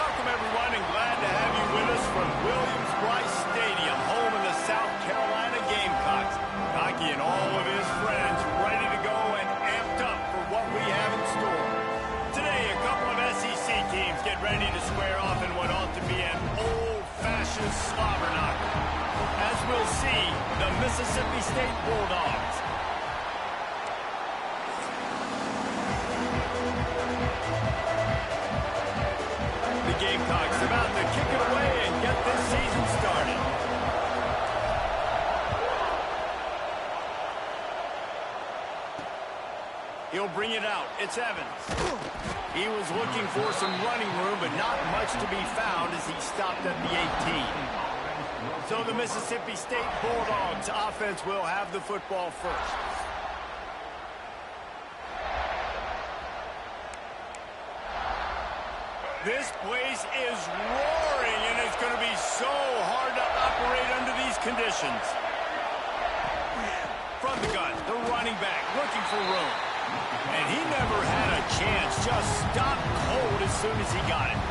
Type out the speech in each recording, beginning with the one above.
Welcome, everyone, and glad to have you with us from Williams-Brice Stadium, home of the South Carolina Gamecocks. Nike and all of his friends ready to go and amped up for what we have in store. Today, a couple of SEC teams get ready to square off in what ought to be an old-fashioned slobber knocker. As we'll see, the Mississippi State Bulldogs. The Gamecocks about to kick it away and get this season started. He'll bring it out. It's Evans. He was looking for some running room, but not much to be found as he stopped at the 18. So the Mississippi State Bulldogs offense will have the football first. This place is roaring, and it's going to be so hard to operate under these conditions. From the gun, the running back looking for room. And he never had a chance, just stopped cold as soon as he got it.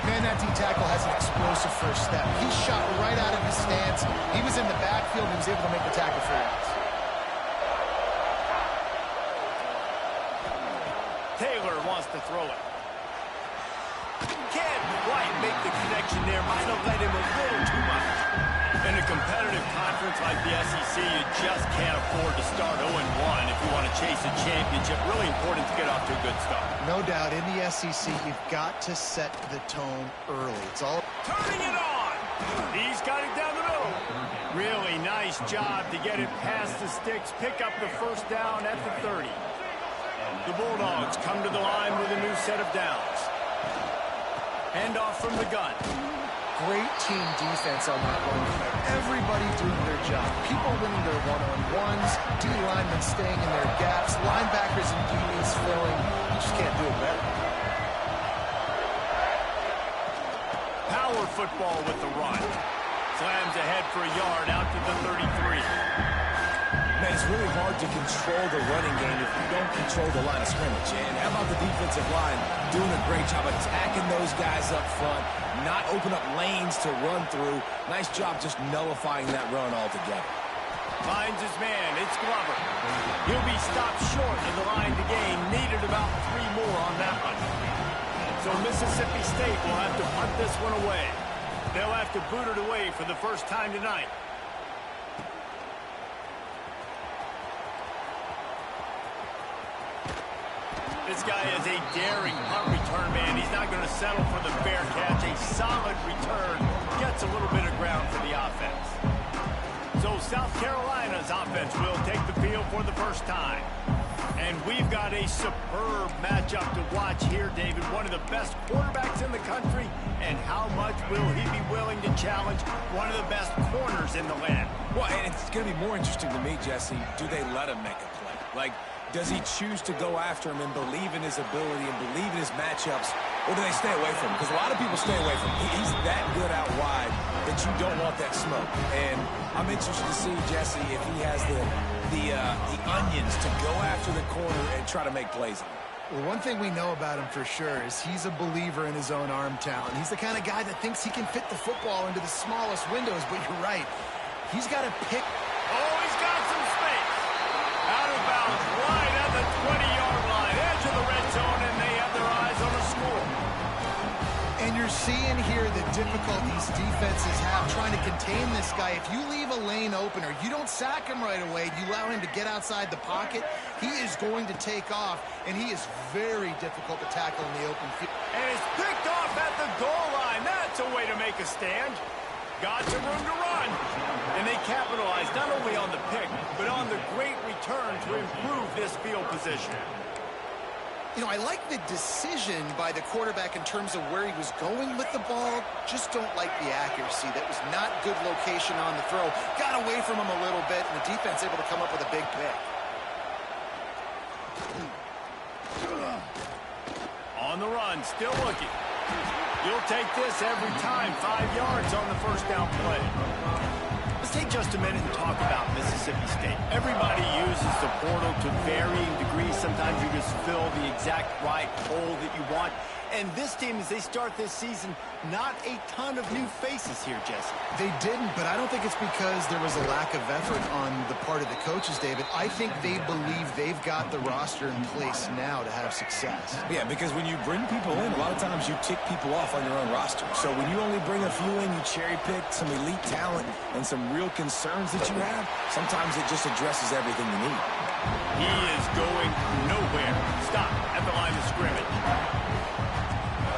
Man, that D-tackle has an explosive first step. He shot right out of his stance. He was in the backfield and he was able to make the tackle for yards. Taylor wants to throw it. Can't quite make the connection there. Might have let him a little too much. In a competitive conference like the SEC, you just can't afford to start 0-1 if you want to chase a championship. Really important to get off to a good start. No doubt, in the SEC, you've got to set the tone early. It's all... Turning it on! He's got it down the middle. Really nice job to get it past the sticks, pick up the first down at the 30. The Bulldogs come to the line with a new set of downs. Handoff from the gun. Great team defense on that one. Everybody doing their job. People winning their one-on-ones, D-linemen staying in their gaps, linebackers and DBs filling. You just can't do it better. Power football with the run. Slams ahead for a yard out to the 33. Man, it's really hard to control the running game if you don't control the line of scrimmage. And how about the defensive line doing a great job attacking those guys up front, not open up lanes to run through. Nice job just nullifying that run altogether. Finds his man. It's Glover. He'll be stopped short of the line to gain. Needed about 3 more on that one. So Mississippi State will have to punt this one away. They'll have to boot it away for the first time tonight. This guy is a daring punt return man. He's not going to settle for the fair catch. A solid return. Gets a little bit of ground for the offense. So South Carolina's offense will take the field for the first time. And we've got a superb matchup to watch here, David. One of the best quarterbacks in the country. And how much will he be willing to challenge one of the best corners in the land? Well, and it's going to be more interesting to me, Jesse, do they let him make a play? Like, does he choose to go after him and believe in his ability and believe in his matchups, or do they stay away from him? Because a lot of people stay away from him. He's that good out wide that you don't want that smoke. And I'm interested to see, Jesse, if he has the onions to go after the corner and try to make plays on him. Well, one thing we know about him for sure is he's a believer in his own arm talent. He's the kind of guy that thinks he can fit the football into the smallest windows, but you're right. He's got to pick... Oh, he's got some space. Out of bounds, right at the 20-yard line, edge of the red zone, and they have their eyes on the score. And you're seeing here the difficulties defenses have trying to contain this guy. If you leave a lane open or you don't sack him right away, you allow him to get outside the pocket, he is going to take off, and he is very difficult to tackle in the open field. And it's picked off at the goal line. That's a way to make a stand. Got some room to run. And they capitalized not only on the pick, but on the great return to improve this field position. You know, I like the decision by the quarterback in terms of where he was going with the ball. Just don't like the accuracy. That was not good location on the throw. Got away from him a little bit, and the defense able to come up with a big pick. On the run, still looking. You'll take this every time. 5 yards on the first down play. Let's take just a minute and talk about Mississippi State. Everybody uses the portal to varying degrees. Sometimes you get just fill the exact right hole that you want. And this team, as they start this season, not a ton of new faces here, Jesse. They didn't, but I don't think it's because there was a lack of effort on the part of the coaches, David. I think they believe they've got the roster in place now to have success. Yeah, because when you bring people in, a lot of times you tick people off on your own roster. So when you only bring a few in, you cherry-pick some elite talent and some real concerns that you have, sometimes it just addresses everything you need. He is going nowhere. Stop at the line of scrimmage.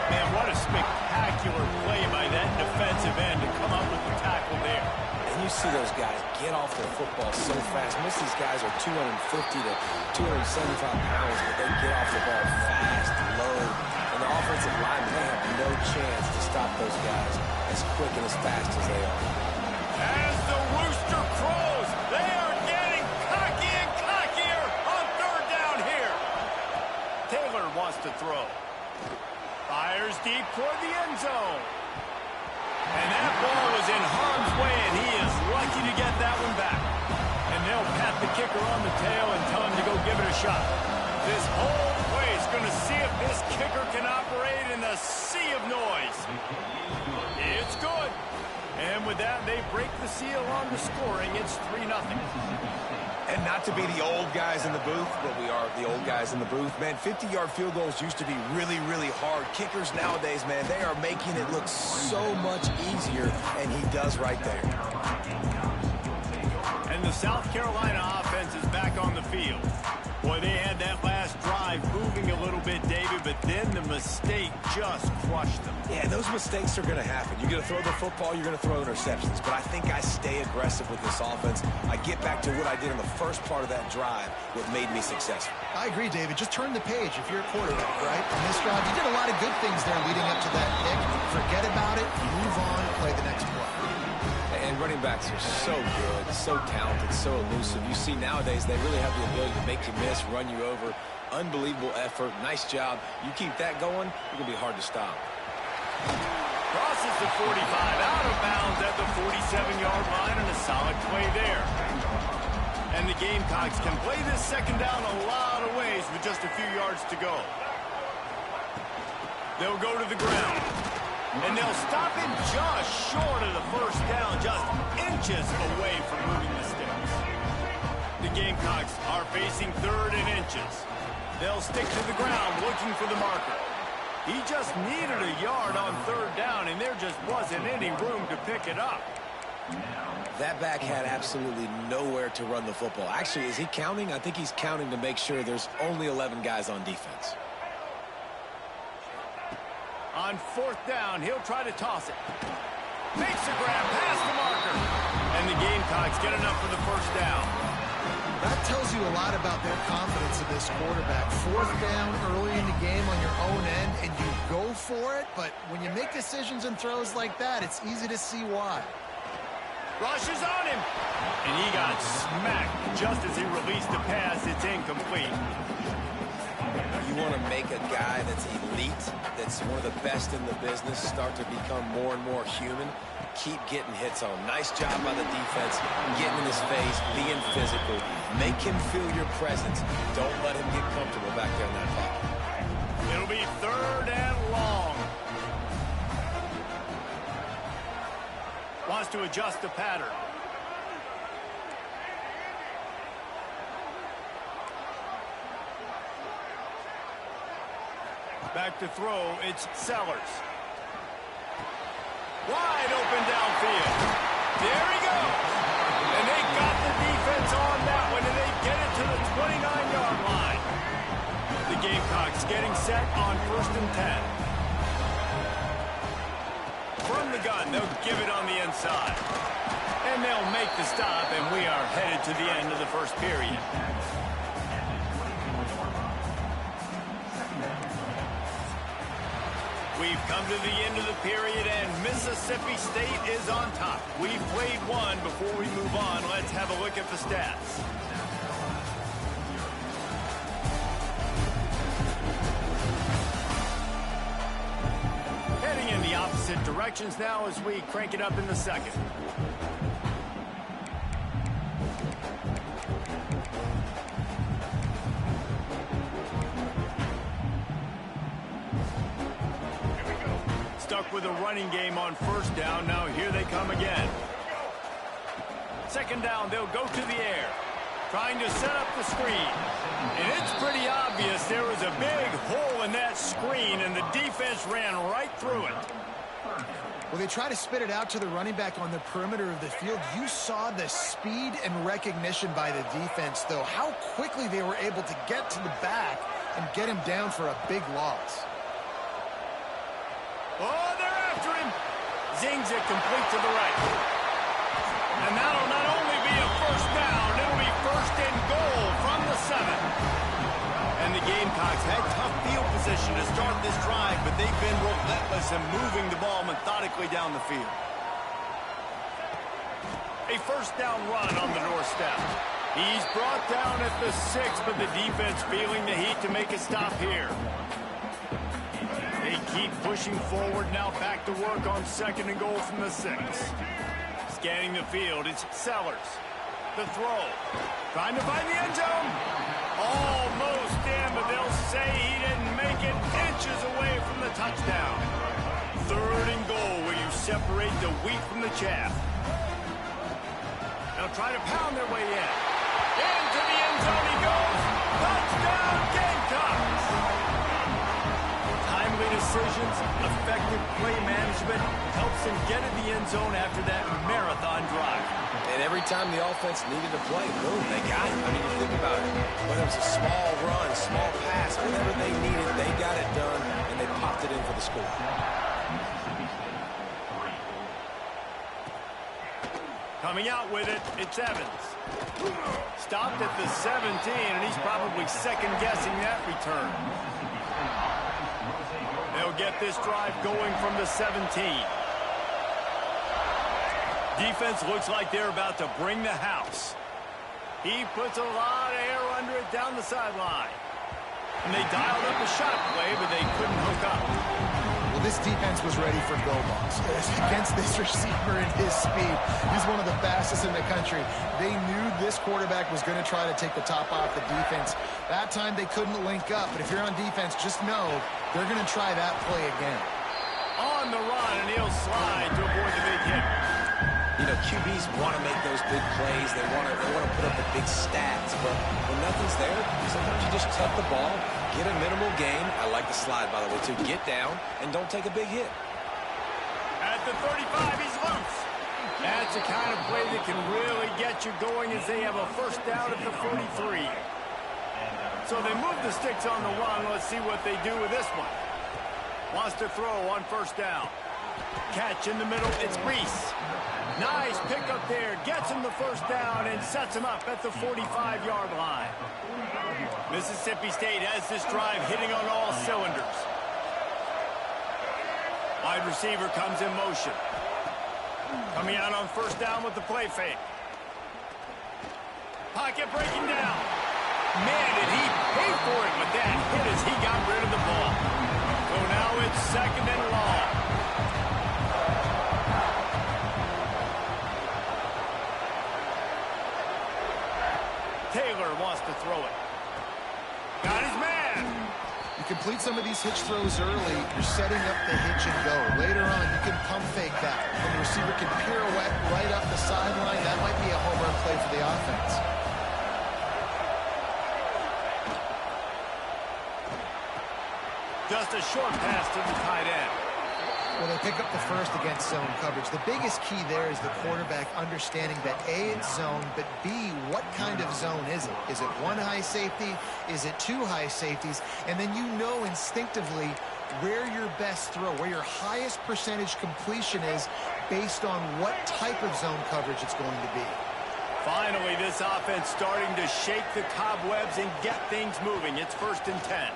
Man, what a spectacular play by that defensive end to come up with the tackle there. And you see those guys get off the football so fast. Most of these guys are 250 to 275 pounds, but they get off the ball fast, low. And the offensive linemen, they have no chance to stop those guys as quick and as fast as they are. As the rooster crows, they are getting cocky and cockier on third down here. Taylor wants to throw. Fires deep toward the end zone. And that ball was in harm's way, and he is lucky to get that one back. And they'll pat the kicker on the tail and tell him to go give it a shot. This whole place is going to see if this kicker can operate in the sea of noise. It's good. And with that, they break the seal on the scoring. It's 3-0. And not to be the old guys in the booth, but we are the old guys in the booth. Man, 50-yard field goals used to be really, really hard. Kickers nowadays, man, they are making it look so much easier, and he does right there. And the South Carolina offense is back on the field. Boy, they had that last drive moving a little bit, David, but then the mistake just crushed them. Yeah, those mistakes are going to happen. You're going to throw the football, you're going to throw interceptions. But I think I stay aggressive with this offense. I get back to what I did in the first part of that drive, what made me successful. I agree, David. Just turn the page if you're a quarterback, right? In this drive, you did a lot of good things there leading up to that pick. Forget about it, move on, play the next play. And running backs are so good, so talented, so elusive. You see nowadays they really have the ability to make you miss, run you over. Unbelievable effort. Nice job. You keep that going, it's going to be hard to stop. Crosses the 45, out of bounds at the 47-yard line, and a solid play there. And the Gamecocks can play this second down a lot of ways with just a few yards to go. They'll go to the ground. And they'll stop him just short of the first down, just inches away from moving the sticks. The Gamecocks are facing third and inches. They'll stick to the ground looking for the marker. He just needed a yard on third down, and there just wasn't any room to pick it up. That back had absolutely nowhere to run the football. Actually, is he counting? I think he's counting to make sure there's only 11 guys on defense. On fourth down, he'll try to toss it. Makes a grab past the marker. And the Gamecocks get enough for the first down. That tells you a lot about their confidence in this quarterback. Fourth down early in the game on your own end, and you go for it. But when you make decisions and throws like that, it's easy to see why. Rushes on him. And he got smacked just as he released the pass. It's incomplete. You want to make a guy that's elite, that's one of the best in the business, start to become more and more human. Keep getting hits on him. Nice job by the defense, getting in his face, being physical. Make him feel your presence. Don't let him get comfortable back there in that pocket. It'll be third and long. Wants to adjust the pattern. Back to throw, it's Sellers. Wide open downfield. There he goes. And they got the defense on that one, and they get it to the 29-yard line. The Gamecocks getting set on 1st and 10. From the gun, they'll give it on the inside. And they'll make the stop, and we are headed to the end of the first period. We've come to the end of the period, and Mississippi State is on top. We've played one. Before we move on, let's have a look at the stats. Heading in the opposite directions now as we crank it up in the second. stuck with a running game on first down. Now here they come again. Second down, they'll go to the air, trying to set up the screen. And it's pretty obvious there was a big hole in that screen, and the defense ran right through it. Well, they try to spit it out to the running back on the perimeter of the field. You saw the speed and recognition by the defense, though, how quickly they were able to get to the back and get him down for a big loss. Oh, they're after him. Zings it complete to the right. And that'll not only be a first down, it'll be first and goal from the 7. And the Gamecocks had tough field position to start this drive, but they've been relentless in moving the ball methodically down the field. A first down run on the doorstep. He's brought down at the 6, but the defense feeling the heat to make a stop here. They keep pushing forward, now back to work on second and goal from the 6. Scanning the field, it's Sellers. The throw. Trying to find the end zone. Almost in, but they'll say he didn't make it, inches away from the touchdown. Third and goal, where you separate the wheat from the chaff. They'll try to pound their way in. Into the end zone he goes. Touchdown, Gamecocks! Timely decisions, effective play management helps them get in the end zone after that marathon drive. And every time the offense needed to play, boom, they got it. I mean, you think about it. Whether it was a small run, small pass, whatever they needed, they got it done, and they popped it in for the score. Coming out with it, it's Evans. Stopped at the 17, and he's probably second-guessing that return. They'll get this drive going from the 17. Defense looks like they're about to bring the house. He puts a lot of air under it down the sideline. And they dialed up a shot play, but they couldn't hook up. Well, this defense was ready for go balls. Against this receiver and his speed, he's one of the fastest in the country. They knew this quarterback was going to try to take the top off the defense. That time they couldn't link up, but if you're on defense, just know they're going to try that play again. On the run, and he'll slide to avoid the big hit. You know, QBs want to make those big plays. They want to put up the big stats. But when nothing's there, sometimes you just tuck the ball, get a minimal gain. I like the slide, by the way, too. Get down and don't take a big hit. At the 35, he's loose. That's the kind of play that can really get you going as they have a first down at the 43. So they move the sticks on the run. Let's see what they do with this one. Wants to throw on first down. Catch in the middle, it's Reese. Nice pickup there, gets him the first down and sets him up at the 45-yard line. Mississippi State has this drive hitting on all cylinders. Wide receiver comes in motion. Coming out on first down with the play fake. Pocket breaking down. Man, did he pay for it with that hit as he got rid of the ball. So now it's second and long. Taylor wants to throw it. Got his man. You complete some of these hitch throws early, you're setting up the hitch and go. Later on, you can pump fake that. When the receiver can pirouette right up the sideline, that might be a home run play for the offense. Just a short pass to the tight end. Well, they pick up the first against zone coverage. The biggest key there is the quarterback understanding that A, it's zone, but B, what kind of zone is it? Is it one high safety? Is it two high safeties? And then you know instinctively where your best throw, where your highest percentage completion is based on what type of zone coverage it's going to be. Finally, this offense starting to shake the cobwebs and get things moving. It's first and 10.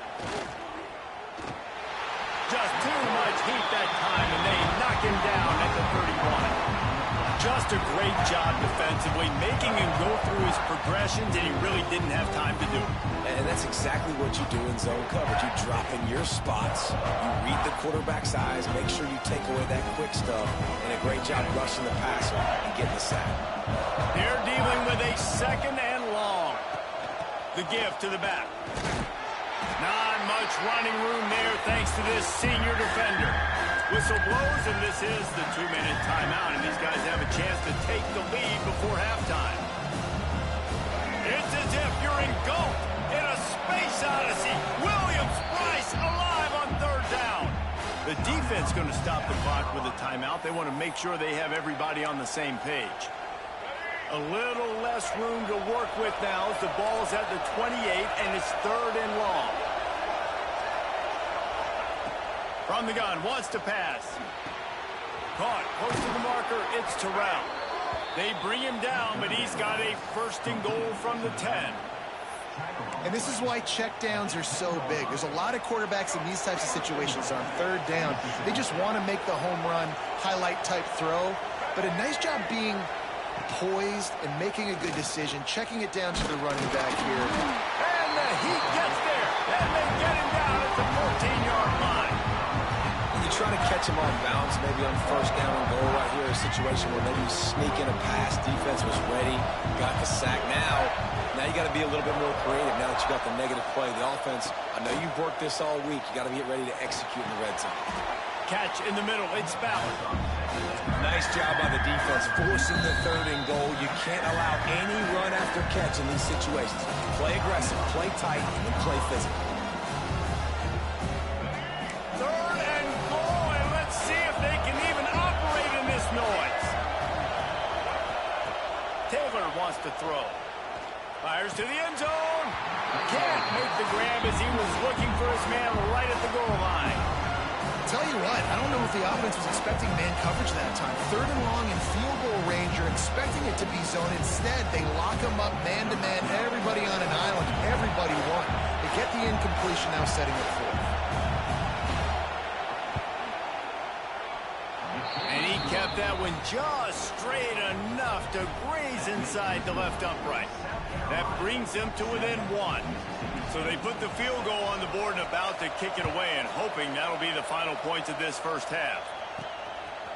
Just too much heat that time, and they knock him down at the 31. Just a great job defensively, making him go through his progressions, and he really didn't have time to do it. And that's exactly what you do in zone coverage. You drop in your spots, you read the quarterback's eyes, make sure you take away that quick stuff, and a great job rushing the passer and getting the sack. They're dealing with a second and long. The give to the back. Not much running room there thanks to this senior defender. Whistle blows, and this is the 2-minute timeout, and these guys have a chance to take the lead before halftime. It's as if you're engulfed in a space odyssey. Williams-Brice alive on third down. The defense going to stop the clock with a timeout. They want to make sure they have everybody on the same page. A little less room to work with now as the ball's at the 28, and it's third and long. From the gun, wants to pass. Caught, close to the marker, it's Terrell. They bring him down, but he's got a first and goal from the 10. And this is why checkdowns are so big. There's a lot of quarterbacks in these types of situations on third down. They just want to make the home run, highlight-type throw. But a nice job being poised and making a good decision, checking it down to the running back here. And the heat gets there, and they get him down at the 14-yard line. Try to catch him on bounce, maybe on first down and goal right here, a situation where maybe you sneak in a pass, defense was ready, got the sack. Now you got to be a little bit more creative now that you got the negative play. The offense, I know you've worked this all week. You got to get ready to execute in the red zone. Catch in the middle, it's Ballard. Nice job by the defense, forcing the third and goal. You can't allow any run after catch in these situations. Play aggressive, play tight, and play physical. Wants to throw. Fires to the end zone. Can't make the grab as he was looking for his man right at the goal line. Tell you what, I don't know if the offense was expecting man coverage that time. Third and long in field goal range, you're expecting it to be zone. Instead, they lock him up man-to-man, everybody on an island, everybody won. They get the incompletion, now setting it forth. And he kept that one just straight enough to graze inside the left upright. That brings them to within one. So they put the field goal on the board and about to kick it away, and hoping that'll be the final points of this first half.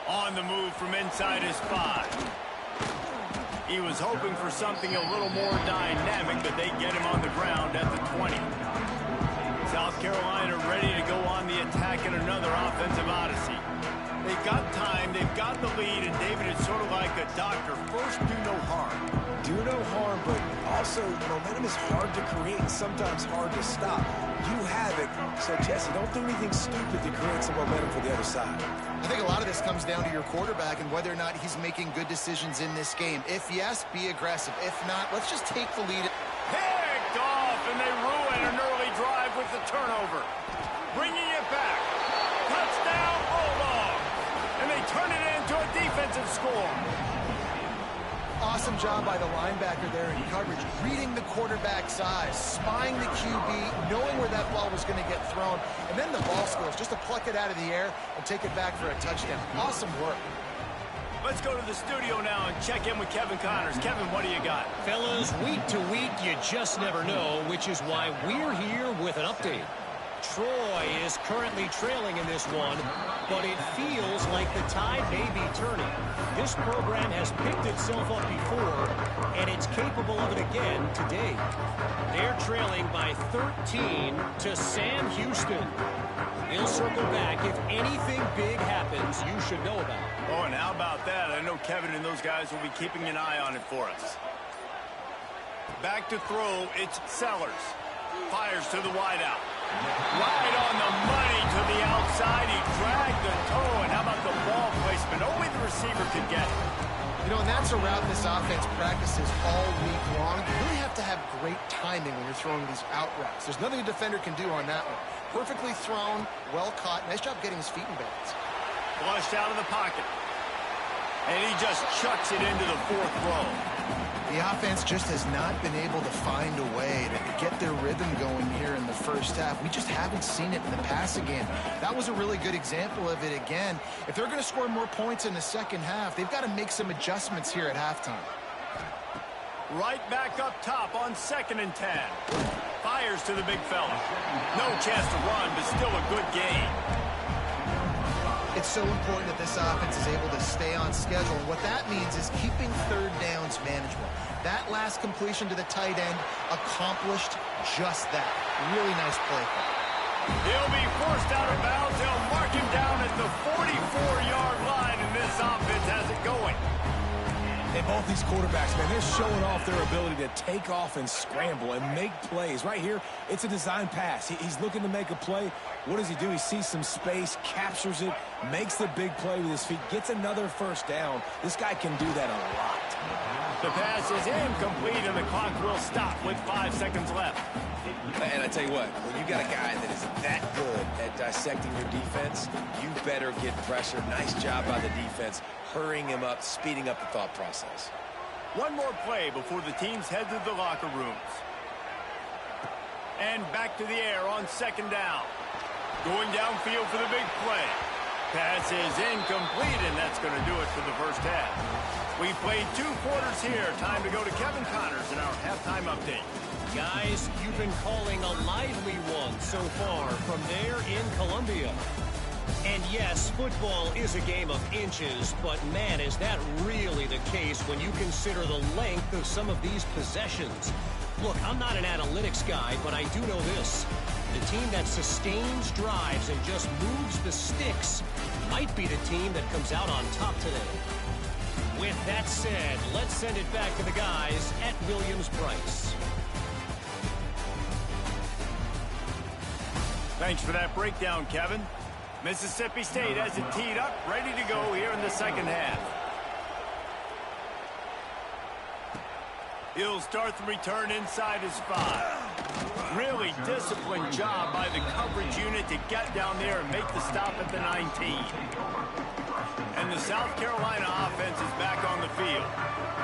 On the move from inside his 5. He was hoping for something a little more dynamic, but they get him on the ground at the 20. South Carolina ready to go on the attack in another offensive odyssey. They've got time, they've got the lead, and David, it's sort of like a doctor. First, do no harm. Do no harm, but also momentum is hard to create and sometimes hard to stop. You have it, so Jesse, don't do anything stupid to create some momentum for the other side. I think a lot of this comes down to your quarterback and whether or not he's making good decisions in this game. If yes, be aggressive. If not, let's just take the lead. Picked off, and they ruin an early drive with the turnover. Bringing it back. Touchdown, Bulldog. And they turn it into a defensive score. Awesome job by the linebacker there in coverage, reading the quarterback's eyes, spying the QB, knowing where that ball was going to get thrown, and then the ball skills, just to pluck it out of the air and take it back for a touchdown. Awesome work. Let's go to the studio now and check in with Kevin Connors. Kevin, what do you got? Fellas, week to week, you just never know, which is why we're here with an update. Troy is currently trailing in this one, but it feels like the tide may be turning. This program has picked itself up before, and it's capable of it again today. They're trailing by 13 to Sam Houston. They'll circle back if anything big happens you should know about. Oh, and how about that? I know Kevin and those guys will be keeping an eye on it for us. Back to throw, it's Sellers. Fires to the wideout. Right on the money to the outside. He dragged the toe, and how about the ball placement? Only the receiver could get it. You know, and that's a route this offense practices all week long. You really have to have great timing when you're throwing these out routes. There's nothing a defender can do on that one. Perfectly thrown, well caught. Nice job getting his feet in bounds. Flushed out of the pocket. And he just chucks it into the fourth row. The offense just has not been able to find a way to get their rhythm going here in the first half. We just haven't seen it in the passing game. That was a really good example of it again. If they're going to score more points in the second half, they've got to make some adjustments here at halftime. Right back up top on 2nd and 10. Fires to the big fella. No chance to run, but still a good gain. It's so important that this offense is able to stay on schedule. And what that means is keeping third downs manageable. That last completion to the tight end accomplished just that. Really nice play call. He'll be forced out of bounds. They'll mark him down at the 44-yard line, and this offense has it going. And both these quarterbacks, man, they're showing off their ability to take off and scramble and make plays. Right here, it's a design pass. He's looking to make a play. What does he do? He sees some space, captures it, makes the big play with his feet, gets another first down. This guy can do that a lot. The pass is incomplete, and the clock will stop with 5 seconds left. And I tell you what, when you got a guy that is that good at dissecting your defense, you better get pressure. Nice job by the defense, hurrying him up, speeding up the thought process. One more play before the teams head to the locker rooms. And back to the air on second down. Going downfield for the big play. Pass is incomplete, and that's going to do it for the first half. We played 2 quarters here. Time to go to Kevin Connors in our halftime update. Guys, you've been calling a lively one so far from there in Columbia. And yes, football is a game of inches, but man, is that really the case when you consider the length of some of these possessions. Look, I'm not an analytics guy, but I do know this. The team that sustains drives and just moves the sticks might be the team that comes out on top today. With that said, let's send it back to the guys at Williams-Brice. Thanks for that breakdown, Kevin. Mississippi State has it teed up, ready to go here in the second half. He'll start the return inside his 5. Really disciplined job by the coverage unit to get down there and make the stop at the 19. And the South Carolina offense is back on the field.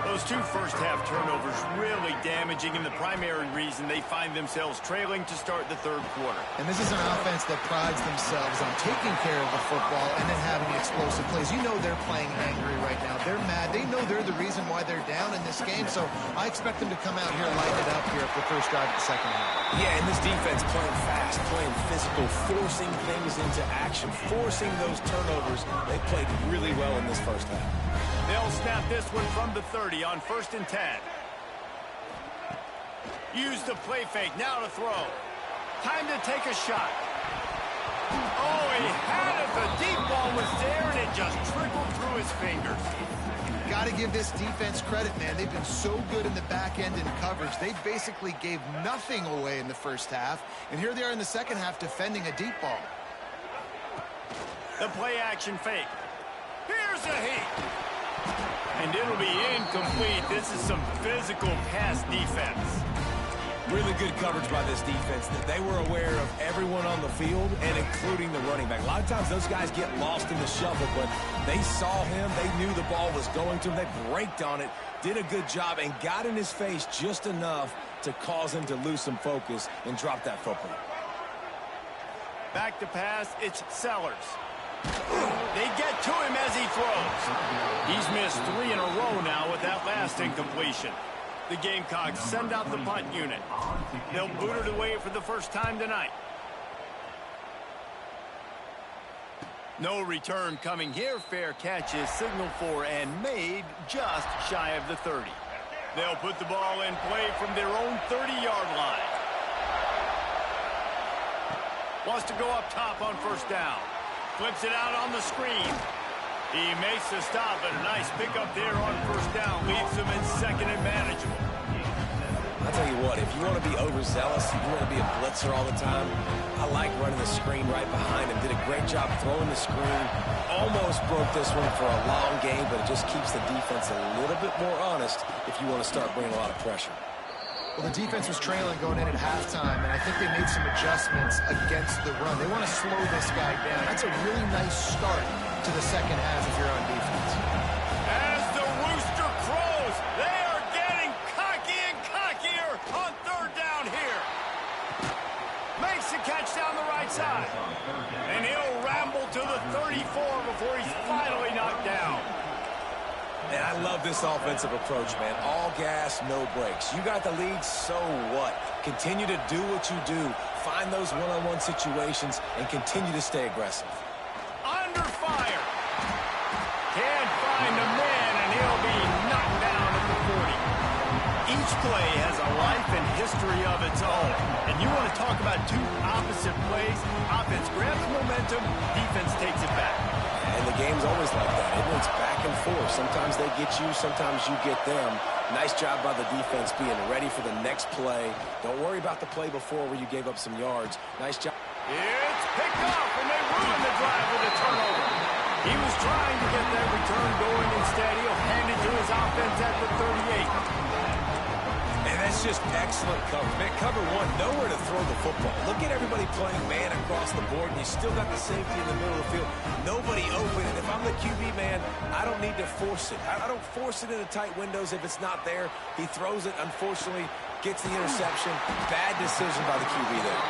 Those 2 first-half turnovers really damaging, and the primary reason they find themselves trailing to start the third quarter. And this is an offense that prides themselves on taking care of the football and then having the explosive plays. You know they're playing angry right now. They're mad. They know they're the reason why they're down in this game, so I expect them to come out here and light it up here at the first drive of the second half. Yeah, and this defense playing fast, playing physical, forcing things into action, forcing those turnovers. They played really well in this first half. They'll snap this one from the 30 on 1st and 10. Use the play fake, now to throw. Time to take a shot. Oh, he had it. The deep ball was there, and it just trickled through his fingers. Got to give this defense credit, man. They've been so good in the back end in coverage. They basically gave nothing away in the first half, and here they are in the second half defending a deep ball. The play action fake. Here's a heat. And it'll be incomplete. This is some physical pass defense. Really good coverage by this defense. They were aware of everyone on the field and including the running back. A lot of times those guys get lost in the shuffle, but they saw him. They knew the ball was going to him. They braked on it, did a good job, and got in his face just enough to cause him to lose some focus and drop that football. Back to pass, it's Sellers. They get to him as he throws. He's missed 3 in a row now with that last incompletion. The Gamecocks send out the punt unit. They'll boot it away for the first time tonight. No return coming here. Fair catch is signaled for and made just shy of the 30. They'll put the ball in play from their own 30-yard line. Wants to go up top on first down. Flips it out on the screen. He makes the stop, and a nice pickup there on first down. Leaves him in second and manageable. I'll tell you what, if you want to be overzealous, if you want to be a blitzer all the time, I like running the screen right behind him. Did a great job throwing the screen. Almost broke this one for a long game, but it just keeps the defense a little bit more honest if you want to start bringing a lot of pressure. Well, the defense was trailing going in at halftime, and I think they made some adjustments against the run. They want to slow this guy down. That's a really nice start to the second half if you're on defense. As the rooster crows, they are getting cocky and cockier on third down here. Makes the catch down the right side. And he'll ramble to the 34 before he's finally knocked down. And I love this offensive approach, man. All gas, no brakes. You got the lead, so what? Continue to do what you do. Find those one-on-one situations and continue to stay aggressive. Under fire. Can't find a man, and he'll be knocked down at the 40. Each play has a life and history of its own. And you want to talk about 2 opposite plays? momentum, defense takes it back. And the game's always like that. It's back and forth. Sometimes they get you, sometimes you get them. Nice job by the defense being ready for the next play. Don't worry about the play before where you gave up some yards. Nice job. It's picked off, and they ruin the drive with a turnover. He was trying to get that return going. Instead, he'll hand it to his offense at the 38. And that's just excellent cover. Man, cover one, nowhere to throw the football. Look at everybody playing man across the board, and you still got the safety in the middle of the field. Nobody open, and if I'm the QB, man, I don't need to force it. I don't force it into tight windows if it's not there. He throws it, unfortunately, gets the interception. Bad decision by the QB there.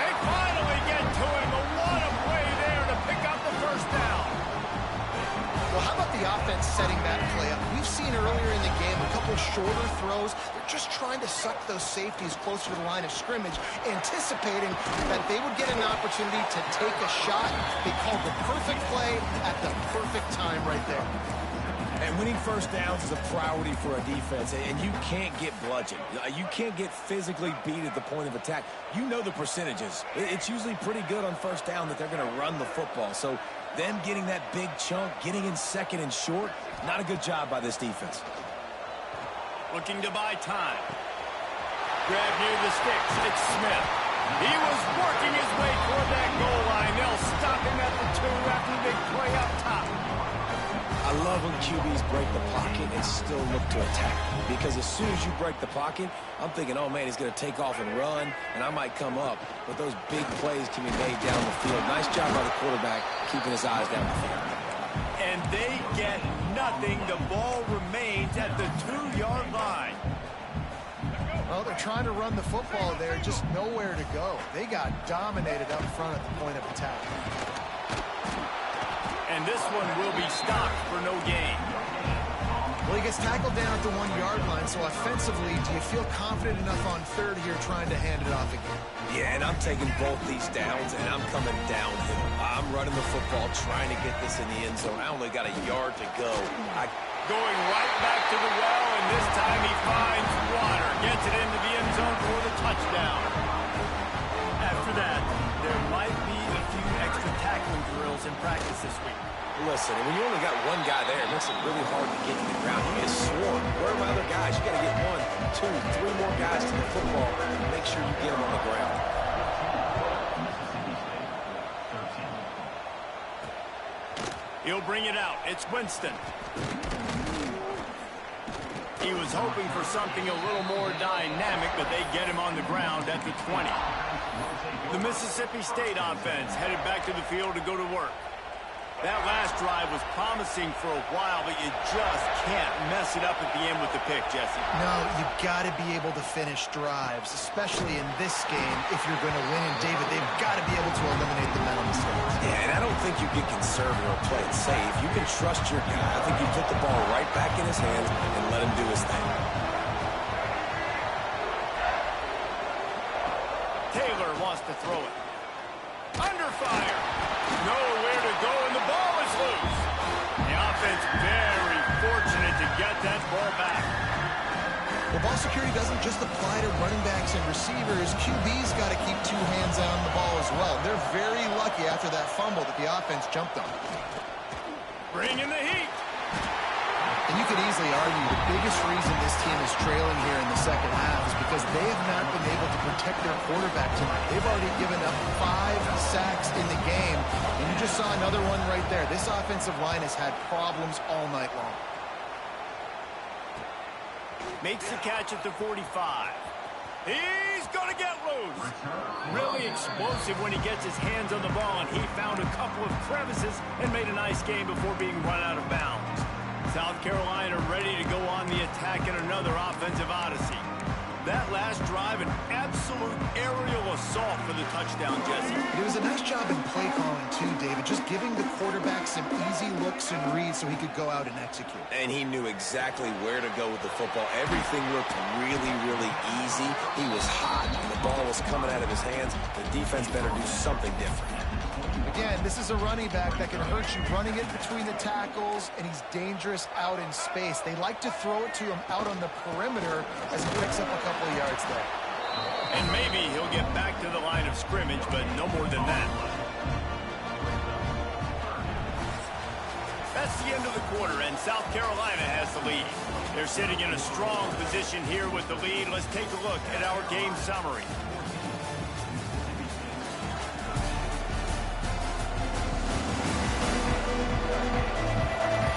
They finally get to him. A lot of play there to pick up the first down. Well, how about the offense setting that play up? We've seen earlier in the game a couple shorter throws. They're just trying to suck those safeties closer to the line of scrimmage, anticipating that they would get an opportunity to take a shot. They called the perfect play at the perfect time right there. And winning first downs is a priority for a defense, and you can't get bludgeoned. You can't get physically beat at the point of attack. You know the percentages. It's usually pretty good on first down that they're going to run the football. So them getting that big chunk, getting in second and short, not a good job by this defense. Looking to buy time. Grab near the sticks. It's Smith. He was working his way toward that goal line. They'll stop him at the 2 after the big play up top. I love when QBs break the pocket and still look to attack. Because as soon as you break the pocket, I'm thinking, oh, man, he's going to take off and run, and I might come up. But those big plays can be made down the field. Nice job by the quarterback keeping his eyes down the field. And they get nothing. The ball remains at the 2-yard line. Well, they're trying to run the football there, just nowhere to go. They got dominated up front at the point of attack. And this one will be stopped for no gain. Well, he gets tackled down at the 1-yard line, so offensively, do you feel confident enough on third here trying to hand it off again? Yeah, and I'm taking both these downs, and I'm coming downhill. I'm running the football, trying to get this in the end zone. I only got a yard to go. Going right back to the well, and this time he finds water. Gets it into the end zone for the touchdown. After that, there might be a few extra tackling drills in practice this week. Listen, when you only got one guy there, it makes it really hard to get to the ground. You get swarmed. Where are my other guys? You got to get 1, 2, 3 more guys to the football and make sure you get them on the ground. He'll bring it out. It's Winston. He was hoping for something a little more dynamic, but they get him on the ground at the 20. The Mississippi State offense headed back to the field to go to work. That last drive was promising for a while, but you just can't mess it up at the end with the pick, Jesse. No, you've got to be able to finish drives, especially in this game. If you're going to win, and David, they've got to be able to eliminate the mental mistakes. Yeah, and I don't think you get conservative or play it safe. You can trust your guy. I think you put the ball right back in his hands and let him do his thing. Taylor wants to throw it. Under fire. Nowhere to go, and the ball is loose. The offense very fortunate to get that ball back. Well, ball security doesn't just apply to running backs and receivers. QB's got to keep 2 hands on the ball as well. They're very lucky after that fumble that the offense jumped on. Bringing the heat. And you could easily argue the biggest reason this team is trailing here in the second half is because they have not been able to protect their quarterback tonight. They've already given up 5 sacks in the game, and you just saw another one right there. This offensive line has had problems all night long. Makes the catch at the 45. He's going to get loose. Really explosive when he gets his hands on the ball, and he found a couple of crevices and made a nice game before being run out of bounds. South Carolina ready to go on the attack in another offensive odyssey. That last drive, an absolute aerial assault for the touchdown, Jesse. It was a nice job in play calling, too, David, just giving the quarterback some easy looks and reads so he could go out and execute. And he knew exactly where to go with the football. Everything looked really, really easy. He was hot. The ball was coming out of his hands. The defense better do something different. Again, this is a running back that can hurt you running it between the tackles, and he's dangerous out in space. They like to throw it to him out on the perimeter as he picks up a couple of yards there. And maybe he'll get back to the line of scrimmage, but no more than that. That's the end of the quarter, and South Carolina has the lead. They're sitting in a strong position here with the lead. Let's take a look at our game summary.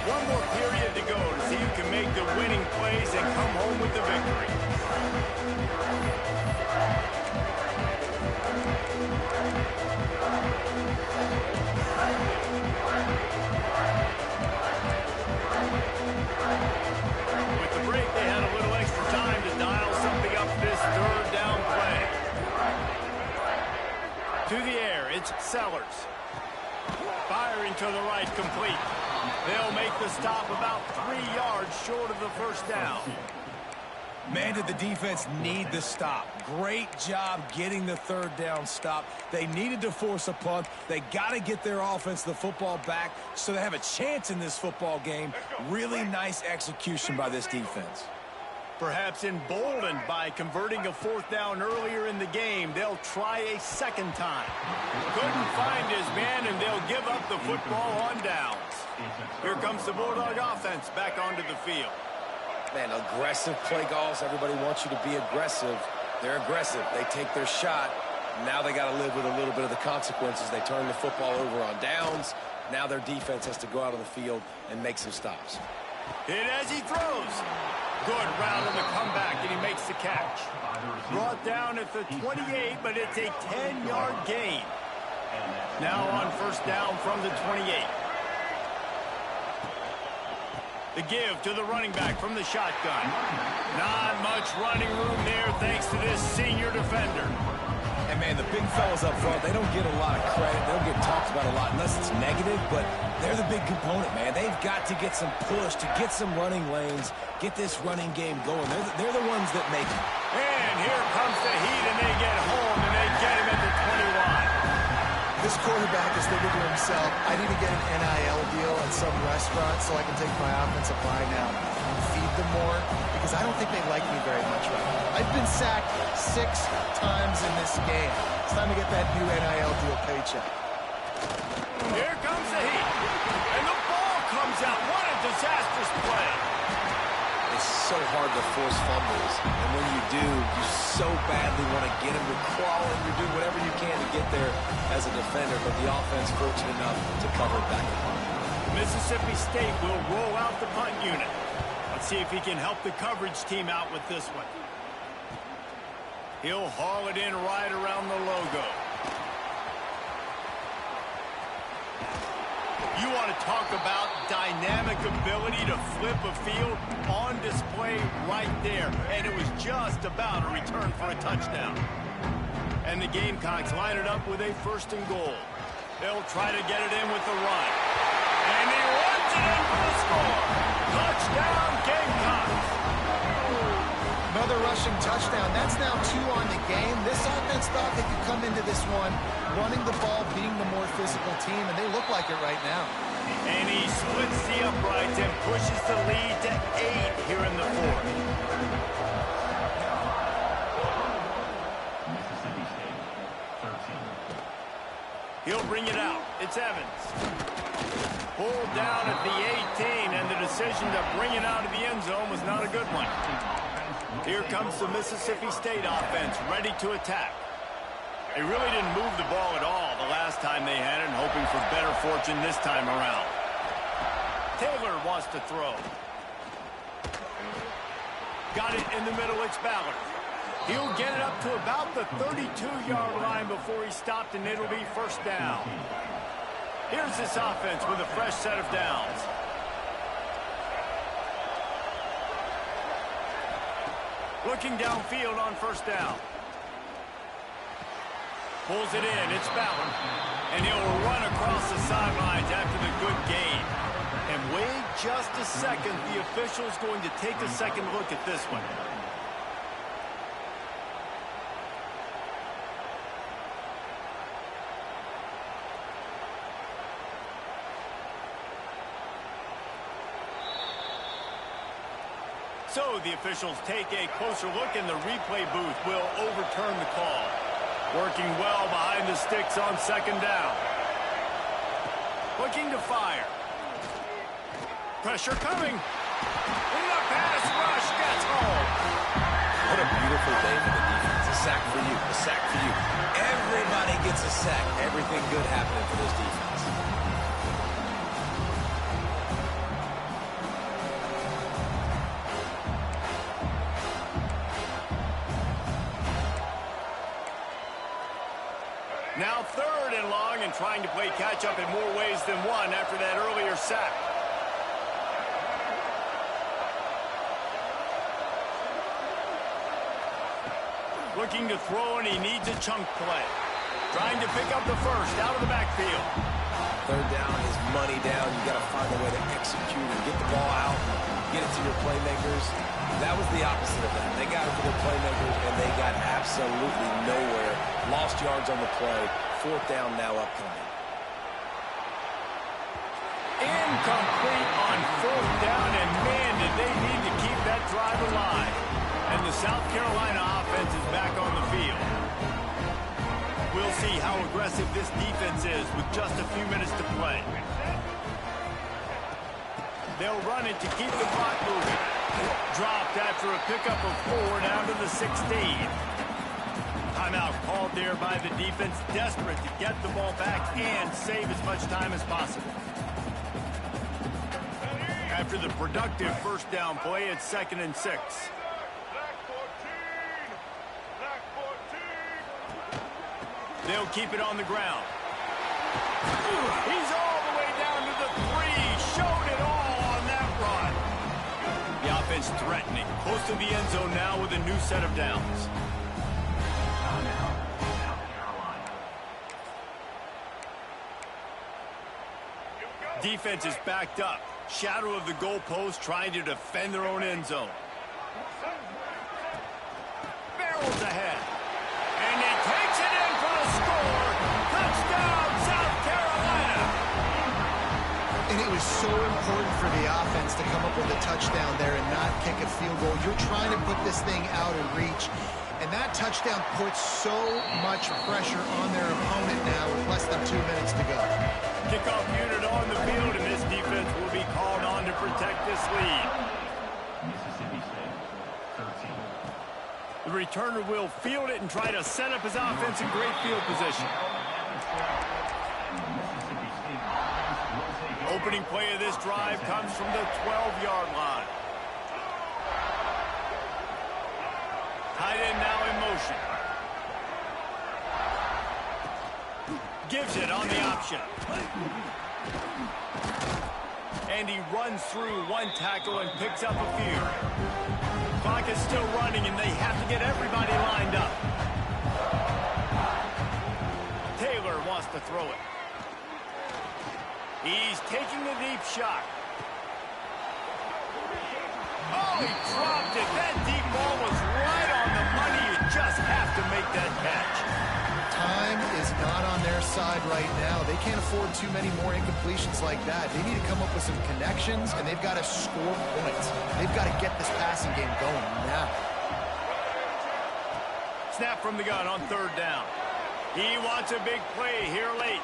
One more period to go to see who can make the winning plays and come home with the victory. With the break, they had a little extra time to dial something up this third down play. To the air, it's Sellers. Firing to the right, complete. They'll make the stop about 3 yards short of the first down. Man, did the defense need the stop. Great job getting the third down stop. They needed to force a punt. They got to get their offense the football back so they have a chance in this football game. Really nice execution by this defense. Perhaps emboldened by converting a fourth down earlier in the game, they'll try a second time. Couldn't find his man, and they'll give up the football on downs. Here comes the Bulldog offense back onto the field. Man, aggressive play calls. Everybody wants you to be aggressive. They're aggressive. They take their shot. Now they got to live with a little bit of the consequences. They turn the football over on downs. Now their defense has to go out of the field and make some stops. Hit as he throws. Good route on the comeback, and he makes the catch. Brought down at the 28, but it's a 10-yard gain. Now on first down from the 28. The give to the running back from the shotgun. Not much running room there thanks to this senior defender. And, man, the big fellas up front, they don't get a lot of credit. They don't get talked about a lot unless it's negative, but they're the big component, man. They've got to get some push, to get some running lanes, get this running game going. They're the ones that make it. And here comes the heat, and they get home, and they get him at the 20 line. This quarterback is thinking to himself, I need to get an NIL deal at some restaurant so I can take my offensive line out and feed them more, because I don't think they like me very much right now. I've been sacked 6 times in this game. It's time to get that new NIL deal paycheck. Here comes the heat, and the ball comes out. What a disastrous play. It's so hard to force fumbles, and when you do, you so badly want to get him to crawl, and you do whatever you can to get there as a defender, but the offense fortunate enough to cover it back up. Mississippi State will roll out the punt unit. Let's see if he can help the coverage team out with this one. He'll haul it in right around the logo. You want to talk about dynamic ability to flip a field, on display right there. And it was just about a return for a touchdown. And the Gamecocks line it up with a 1st and goal. They'll try to get it in with the run. And he runs it in for the score. Touchdown, Gamecocks. Another rushing touchdown. That's now 2 on the game. This offense thought they could come into this one running the ball, being the more physical team, and they look like it right now. And he splits the uprights and pushes the lead to 8 here in the 4th. He'll bring it out. It's Evans. Pulled down at the 18, and the decision to bring it out of the end zone was not a good one. Here comes the Mississippi State offense, ready to attack. They really didn't move the ball at all the last time they had it, and hoping for better fortune this time around. Taylor wants to throw. Got it in the middle, it's Ballard. He'll get it up to about the 32-yard line before he stopped, and it'll be first down. Here's this offense with a fresh set of downs. Looking downfield on first down. Pulls it in, it's Ballard. And he'll run across the sidelines after the good gain. And wait just a second, the official's going to take a second look at this one. So the officials take a closer look, and the replay booth will overturn the call. Working well behind the sticks on second down. Looking to fire. Pressure coming. In the pass rush gets home. What a beautiful day for the defense. A sack for you. A sack for you. Everybody gets a sack. Everything good happening for this defense. Now 3rd and long, and trying to play catch-up in more ways than one after that earlier sack. Looking to throw, and he needs a chunk play. Trying to pick up the first out of the backfield. 3rd down is money down. You got to find a way to execute and get the ball out, get it to your playmakers. That was the opposite of that. They got it to their playmakers, and they got absolutely nowhere. Lost yards on the play. 4th down now upcoming. Incomplete on 4th down, and man, did they need to keep that drive alive. And the South Carolina offense is back on the field. We'll see how aggressive this defense is with just a few minutes to play. They'll run it to keep the clock moving. Dropped after a pickup of 4 down to the 16. Timeout called there by the defense, desperate to get the ball back and save as much time as possible. After the productive 1st down play, it's 2nd and 6. They'll keep it on the ground. He's all the way down to the 3. Showed it all on that run. The offense threatening. Close to the end zone now with a new set of downs. Defense is backed up. Shadow of the goalpost, trying to defend their own end zone. Barrels ahead. And he takes it in for the score. Touchdown, South Carolina. And it was so important for the offense to come up with a touchdown there and not kick a field goal. You're trying to put this thing out of reach. And that touchdown puts so much pressure on their opponent now with less than 2 minutes to go. Kickoff unit on the field, and this defense will be called on to protect this lead. The returner will field it and try to set up his offense in great field position. Opening play of this drive comes from the 12-yard line. Tight end now in motion. Gives it on the option. And he runs through one tackle and picks up a few. Clock is still running, and they have to get everybody lined up. Taylor wants to throw it. He's taking a deep shot. Oh, he dropped it. That deep ball was right on the money. You just have to make that catch. Time is not on their side right now. They can't afford too many more incompletions like that. They need to come up with some connections, and they've got to score points. They've got to get this passing game going now. Snap from the gun on 3rd down. He wants a big play here late.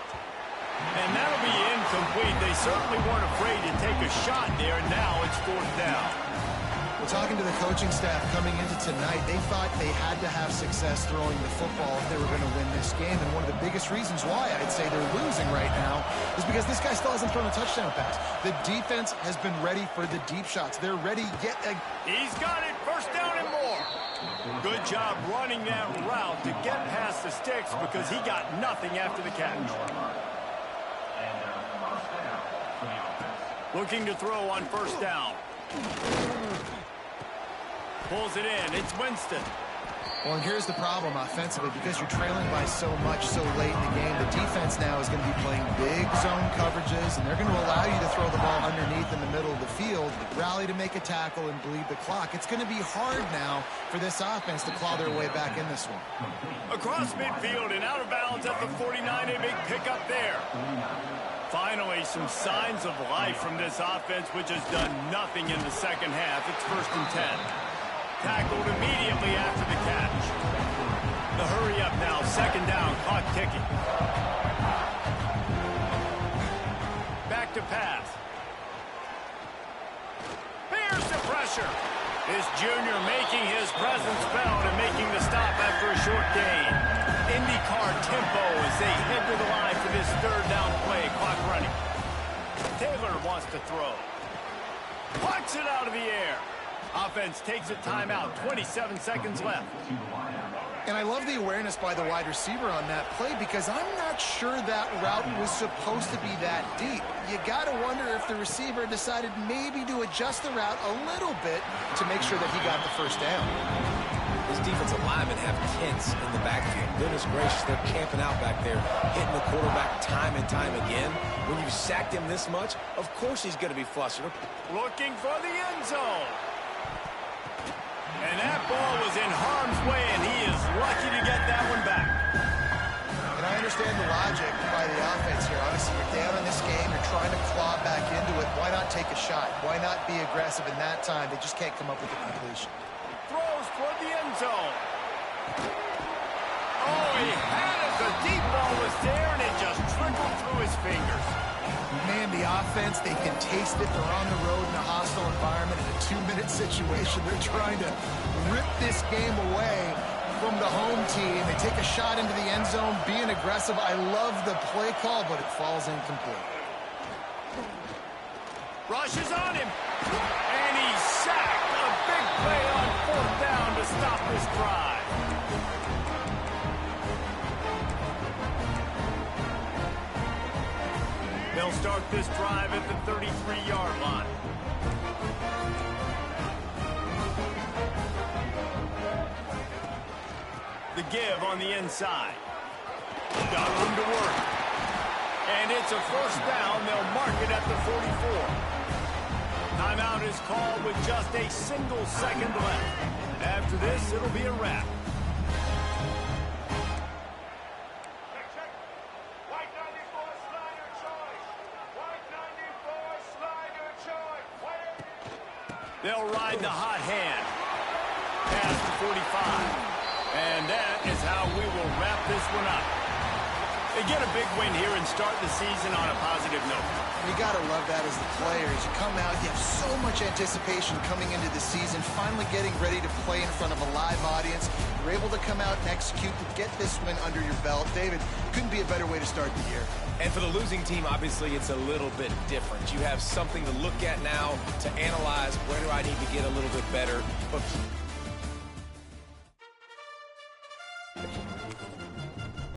And that'll be incomplete. They certainly weren't afraid to take a shot there, and now it's 4th down. Well, talking to the coaching staff coming into tonight, they thought they had to have success throwing the football if they were going to win this game. And one of the biggest reasons why I'd say they're losing right now is because this guy still hasn't thrown a touchdown pass. The defense has been ready for the deep shots. They're ready yet again. He's got it. 1st down and more. Good job running that route to get past the sticks because he got nothing after the catch. Looking to throw on 1st down. Pulls it in. It's Winston. Well, and here's the problem offensively. Because you're trailing by so much so late in the game, the defense now is going to be playing big zone coverages, and they're going to allow you to throw the ball underneath in the middle of the field, rally to make a tackle, and bleed the clock. It's going to be hard now for this offense to claw their way back in this one. Across midfield and out of bounds at the 49, a big pickup there. Finally, some signs of life from this offense, which has done nothing in the second half. It's 1st and 10. Tackled immediately after the catch. The hurry up now, 2nd down, clock ticking. back to pass. Here's the pressure. This junior making his presence felt and making the stop after a short gain. IndyCar tempo as they head to the line for this third down play. Clock running. Taylor wants to throw. Punts it out of the air. Offense takes a timeout. 27 seconds left. And I love the awareness by the wide receiver on that play because I'm not sure that route was supposed to be that deep. You got to wonder if the receiver decided maybe to adjust the route a little bit to make sure that he got the first down. This defensive linemen have tents in the backfield. Goodness gracious, they're camping out back there, hitting the quarterback time and time again. When you sacked him this much, of course he's going to be flustered. Looking for the end zone. And that ball was in harm's way, and he is lucky to get that one back. And I understand the logic by the offense here. Obviously, you're down in this game. You're trying to claw back into it. Why not take a shot? Why not be aggressive in that time? They just can't come up with a completion. Throws toward the end zone. Oh, he had it. The deep ball was there, and it just trickled through his fingers. Man, the offense, they can taste it. They're on the road in a hostile environment in a 2-minute situation. They're trying to rip this game away from the home team. They take a shot into the end zone, being aggressive. I love the play call, but it falls incomplete. Rushes on him. And he's sacked. A big play on fourth down to stop this drive. They'll start this drive at the 33-yard line. The give on the inside. Got room to work. And it's a first down. They'll mark it at the 44. Timeout is called with just a single second left. After this, it'll be a wrap. They'll ride the hot hand. Past the 45. And that is how we will wrap this one up. They get a big win here and start the season on a positive note. You got to love that as the players. You come out, you have so much anticipation coming into the season, finally getting ready to play in front of a live audience. You're able to come out and execute and get this win under your belt. David, couldn't be a better way to start the year. And for the losing team, obviously, it's a little bit different. You have something to look at now to analyze where do I need to get a little bit better. But